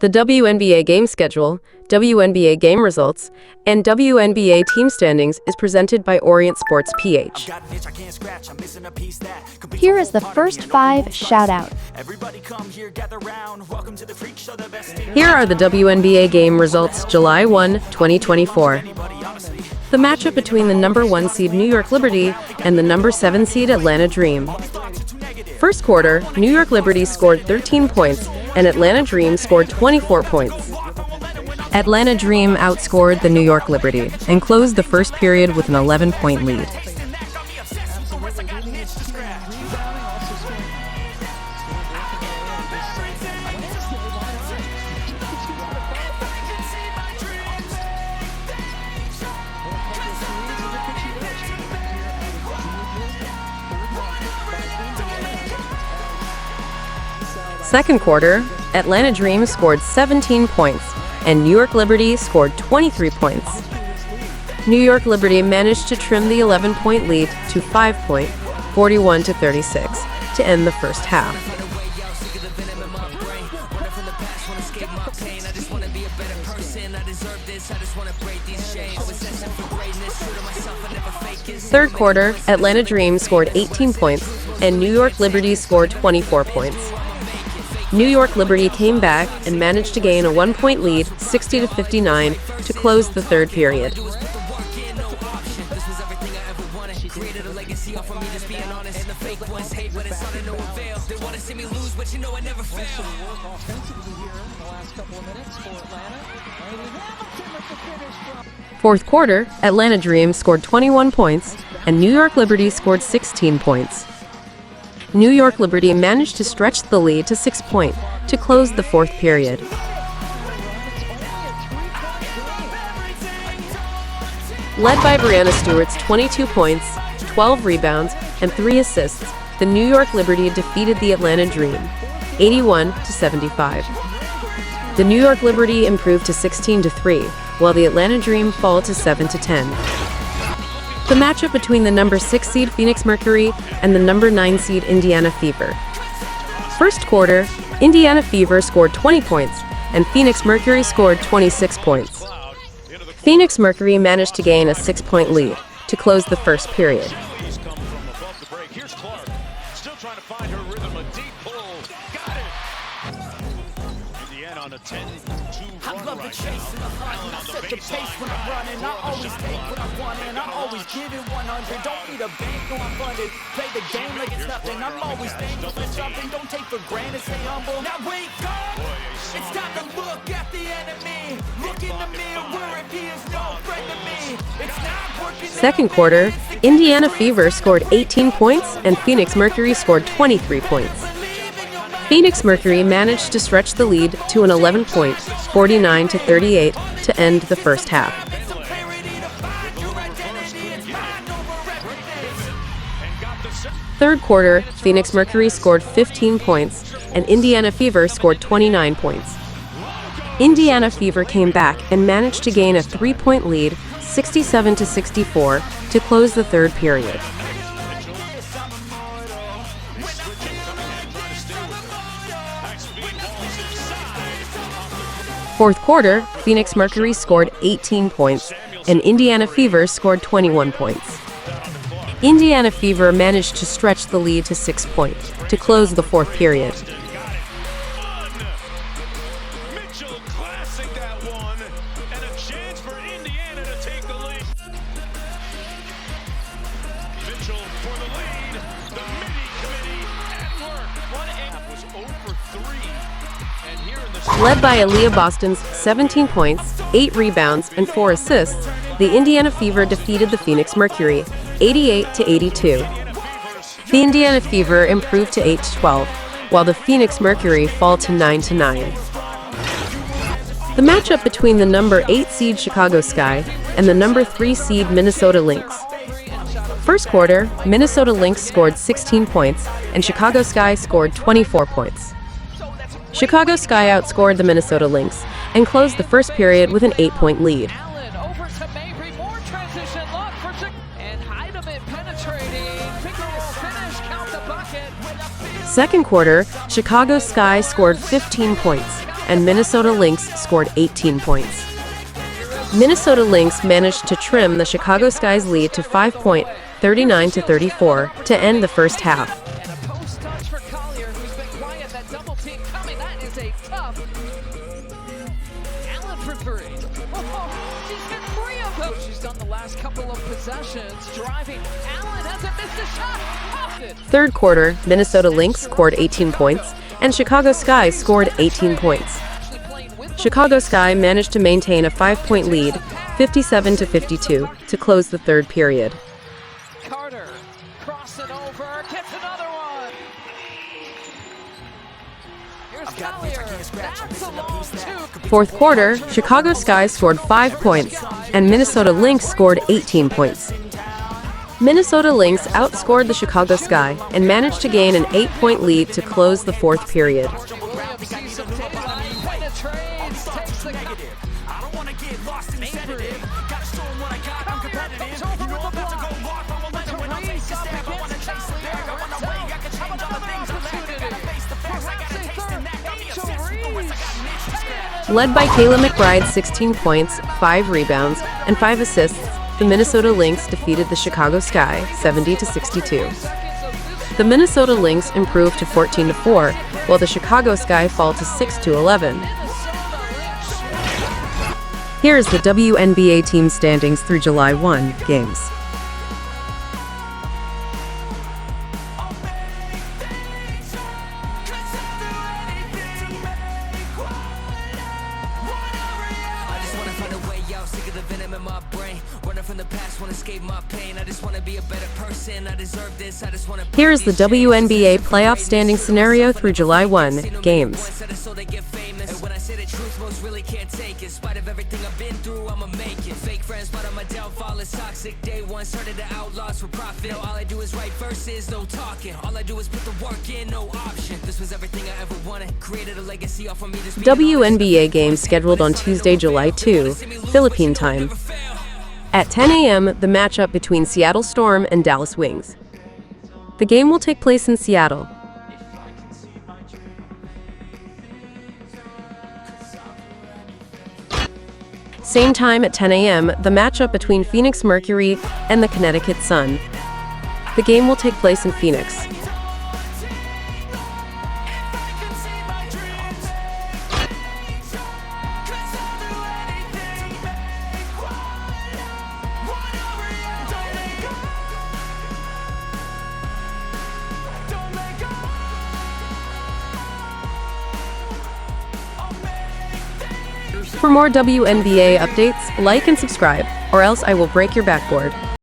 The WNBA game schedule, WNBA game results, and WNBA team standings is presented by Orient Sports PH. Here is the first 5 shout-out. Here are the WNBA game results July 1, 2024. The matchup between the number 1 seed New York Liberty and the number 7 seed Atlanta Dream. First quarter, New York Liberty scored 13 points and Atlanta Dream scored 24 points. Atlanta Dream outscored the New York Liberty and closed the first period with an 11-point lead. Second quarter, Atlanta Dream scored 17 points, and New York Liberty scored 23 points. New York Liberty managed to trim the 11-point lead to 5 points, 41-36, to end the first half. Third quarter, Atlanta Dream scored 18 points, and New York Liberty scored 24 points. New York Liberty came back and managed to gain a 1-point lead, 60-59, to close the third period. Fourth quarter, Atlanta Dream scored 21 points, and New York Liberty scored 16 points. New York Liberty managed to stretch the lead to 6 points to close the fourth period. Led by Breanna Stewart's 22 points, 12 rebounds, and 3 assists, the New York Liberty defeated the Atlanta Dream, 81-75. The New York Liberty improved to 16-3, while the Atlanta Dream fell to 7-10. The matchup between the number 6 seed Phoenix Mercury and the number 9 seed Indiana Fever. First quarter, Indiana Fever scored 20 points, and Phoenix Mercury scored 26 points. Phoenix Mercury managed to gain a 6-point lead to close the first period. I love the chase and the hunt. I set the pace when I'm running. I always take what I want and I always give it 100. Don't need a bank, no I'm funded. Play the game like it's nothing. I'm always thankful for something. Don't take for granted, stay humble. Now wake up! It's time to look at the enemy. Look in the mirror if he is no friend to me. It's not working. Second quarter, Indiana Fever scored 18 points and Phoenix Mercury scored 23 points. Phoenix Mercury managed to stretch the lead to an 11-point, 49-38, to end the first half. Third quarter, Phoenix Mercury scored 15 points, and Indiana Fever scored 29 points. Indiana Fever came back and managed to gain a 3-point lead, 67-64, to close the third period. Fourth quarter, Phoenix Mercury scored 18 points, and Indiana Fever scored 21 points. Indiana Fever managed to stretch the lead to 6 points to close the fourth period. Led by Aaliyah Boston's 17 points, 8 rebounds, and 4 assists, the Indiana Fever defeated the Phoenix Mercury, 88-82. The Indiana Fever improved to 8-12, while the Phoenix Mercury fell to 9-9. The matchup between the number 8 seed Chicago Sky and the number 3 seed Minnesota Lynx. First quarter, Minnesota Lynx scored 16 points, and Chicago Sky scored 24 points. Chicago Sky outscored the Minnesota Lynx and closed the first period with an 8-point lead. Second quarter, Chicago Sky scored 15 points, and Minnesota Lynx scored 18 points. Minnesota Lynx managed to trim the Chicago Sky's lead to 5 points, 39-34, to end the first half. And a post touch for Collier, who's been quiet. That double team coming. That is a tough. Allen for three. She's hit 3 of them. She's done the last couple of possessions. Driving. Allen hasn't missed a shot. Often. Third quarter, Minnesota Lynx scored 18 points, and Chicago Sky scored 18 points. Chicago Sky managed to maintain a 5-point lead, 57-52, to close the third period. Carter, crossing over, gets another one. Here's Collier. That's a long two. Fourth quarter, Chicago Sky scored 5 points, and Minnesota Lynx scored 18 points. Minnesota Lynx outscored the Chicago Sky and managed to gain an 8-point lead to close the fourth period. Led by Kayla McBride's 16 points, 5 rebounds, and 5 assists, the Minnesota Lynx defeated the Chicago Sky 70-62. The Minnesota Lynx improved to 14-4, while the Chicago Sky fall to 6-11. Here is the WNBA team standings through July 1 games. Here is the WNBA playoff standing scenario through July 1 games. WNBA game scheduled on Tuesday, July 2, Philippine time. At 10 a.m., the matchup between Seattle Storm and Dallas Wings. The game will take place in Seattle. Same time at 10 a.m., the matchup between Phoenix Mercury and the Connecticut Sun. The game will take place in Phoenix. For more WNBA updates, like and subscribe, or else I will break your backboard.